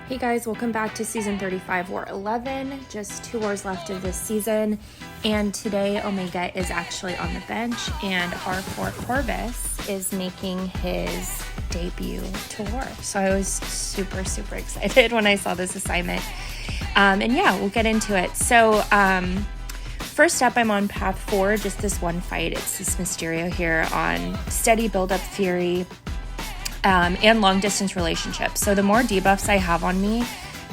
Hey guys, welcome back to season 35 War 11. Just 2 wars left of this season, and today Omega is actually on the bench and R4 Corvus is making his debut to war. So I was super excited when I saw this assignment. And yeah, we'll get into it. So first up, I'm on path 4, just this one fight. It's this Mysterio here on steady build-up fury. And long distance relationships. So the more debuffs I have on me,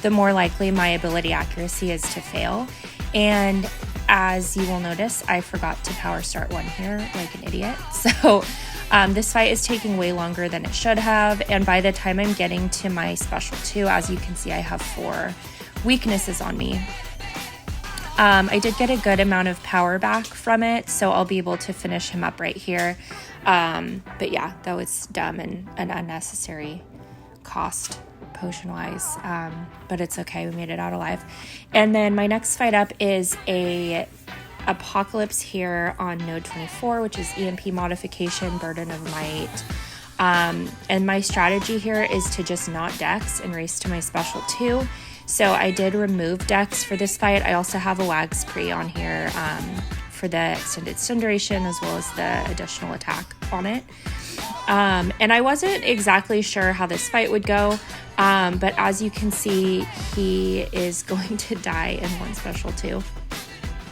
the more likely my ability accuracy is to fail. And as you will notice, I forgot to power start 1 here like an idiot. So this fight is taking way longer than it should have. And by the time I'm getting to my special 2, as you can see, I have 4 weaknesses on me. I did get a good amount of power back from it, so I'll be able to finish him up right here. But yeah, that was dumb and an unnecessary cost potion-wise, but it's okay. We made it out alive. And then my next fight up is a Apocalypse here on node 24, which is EMP modification, Burden of Might. And my strategy here is to just not dex and race to my special 2. So I did remove dex for this fight. I also have a Whags pre on here for the extended stun duration as well as the additional attack on it. And I wasn't exactly sure how this fight would go, but as you can see, he is going to die in 1 special 2,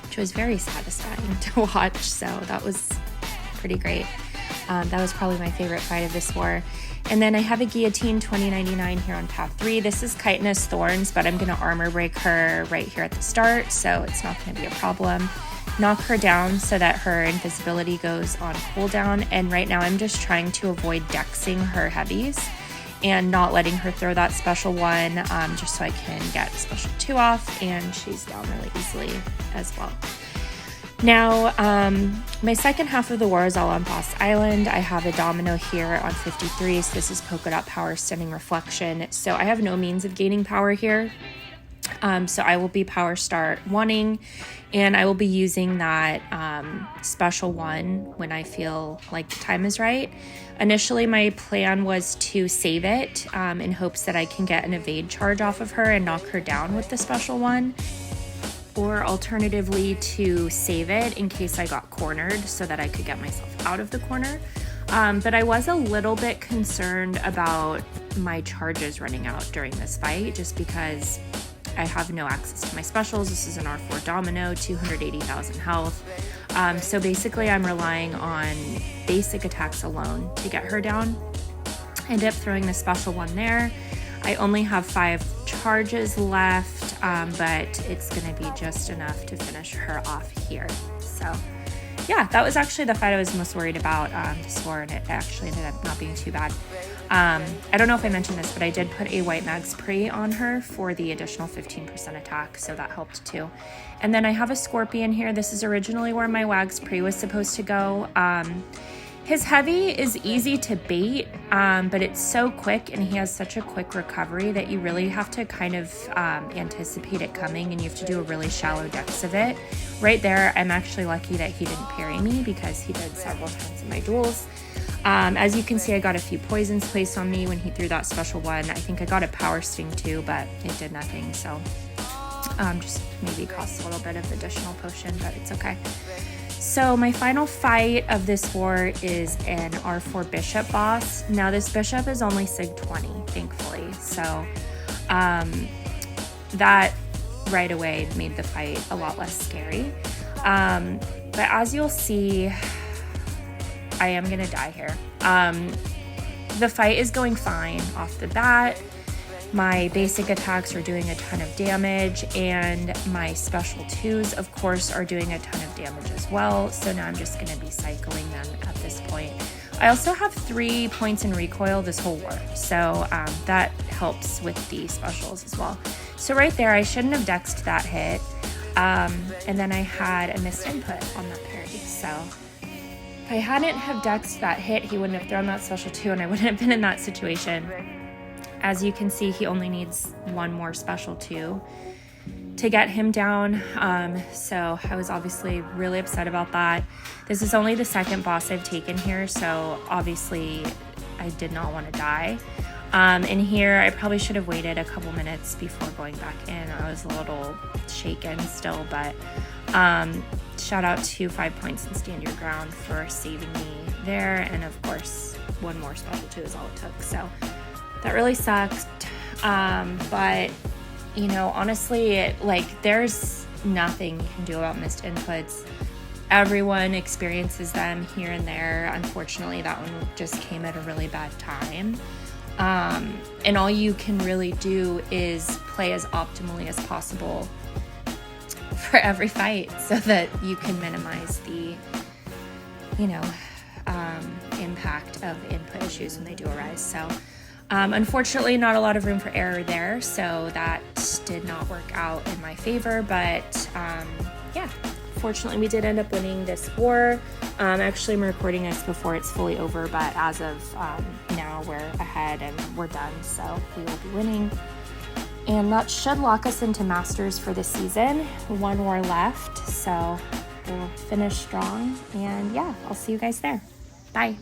which was very satisfying to watch. So that was pretty great. That was probably my favorite fight of this war. And then I have a Guillotine 2099 here on path 3. This is Chitinous Thorns, but I'm going to armor break her right here at the start, so it's not going to be a problem. Knock her down so that her invisibility goes on cooldown, and right now I'm just trying to avoid dexing her heavies and not letting her throw that special 1, just so I can get special 2 off, and she's down really easily as well. Now, my second half of the war is all on Boss Island. I have a Domino here on 53, so this is Polka Dot Power Stunning Reflection. So I have no means of gaining power here. So I will be power start 1ing, and I will be using that special 1 when I feel like the time is right. Initially, my plan was to save it in hopes that I can get an evade charge off of her and knock her down with the special 1. Or alternatively to save it in case I got cornered so that I could get myself out of the corner. But I was a little bit concerned about my charges running out during this fight just because I have no access to my specials. This is an R4 Domino, 280,000 health. So basically I'm relying on basic attacks alone to get her down. End up throwing the special 1 there. I only have 5 charges left, but it's going to be just enough to finish her off here. So yeah, that was actually the fight I was most worried about this war, and it actually ended up not being too bad. I don't know if I mentioned this, but I did put a White Mag's Pre on her for the additional 15% attack, so that helped too. And then I have a Scorpion here. This is originally where my Wag's Pre was supposed to go. His heavy is easy to bait, but it's so quick and he has such a quick recovery that you really have to kind of anticipate it coming, and you have to do a really shallow dex of it. Right there, I'm actually lucky that he didn't parry me because he did several times in my duels. As you can see, I got a few poisons placed on me when he threw that special 1. I think I got a power sting too, but it did nothing, so just maybe costs a little bit of additional potion, but it's okay. So my final fight of this war is an R4 Bishop boss. Now this Bishop is only Sig 20, thankfully. So that right away made the fight a lot less scary. But as you'll see, I am gonna die here. The fight is going fine off the bat. My basic attacks are doing a ton of damage, and my special 2s, of course, are doing a ton of damage as well. So now I'm just going to be cycling them at this point. I also have 3 points in recoil this whole war, so that helps with the specials as well. So right there, I shouldn't have dexed that hit, and then I had a missed input on that parry. So if I hadn't have dexed that hit, he wouldn't have thrown that special 2, and I wouldn't have been in that situation. As you can see, he only needs 1 more special 2 to get him down. So I was obviously really upset about that. This is only the 2nd boss I've taken here, so obviously I did not want to die. In here, I probably should have waited a couple minutes before going back in. I was a little shaken still, but shout out to 5 Points and Stand Your Ground for saving me there. And of course, one more special too is all it took. So that really sucked. But you know, honestly, there's nothing you can do about missed inputs. Everyone experiences them here and there. Unfortunately, that one just came at a really bad time. And all you can really do is play as optimally as possible for every fight so that you can minimize the, impact of input issues when they do arise. So, unfortunately, not a lot of room for error there. So that did not work out in my favor, but, yeah. Fortunately, we did end up winning this war. Actually, I'm recording this before it's fully over, but as of now, we're ahead and we're done, so we will be winning. And that should lock us into Masters for the season. One war left, so we'll finish strong. And yeah, I'll see you guys there. Bye.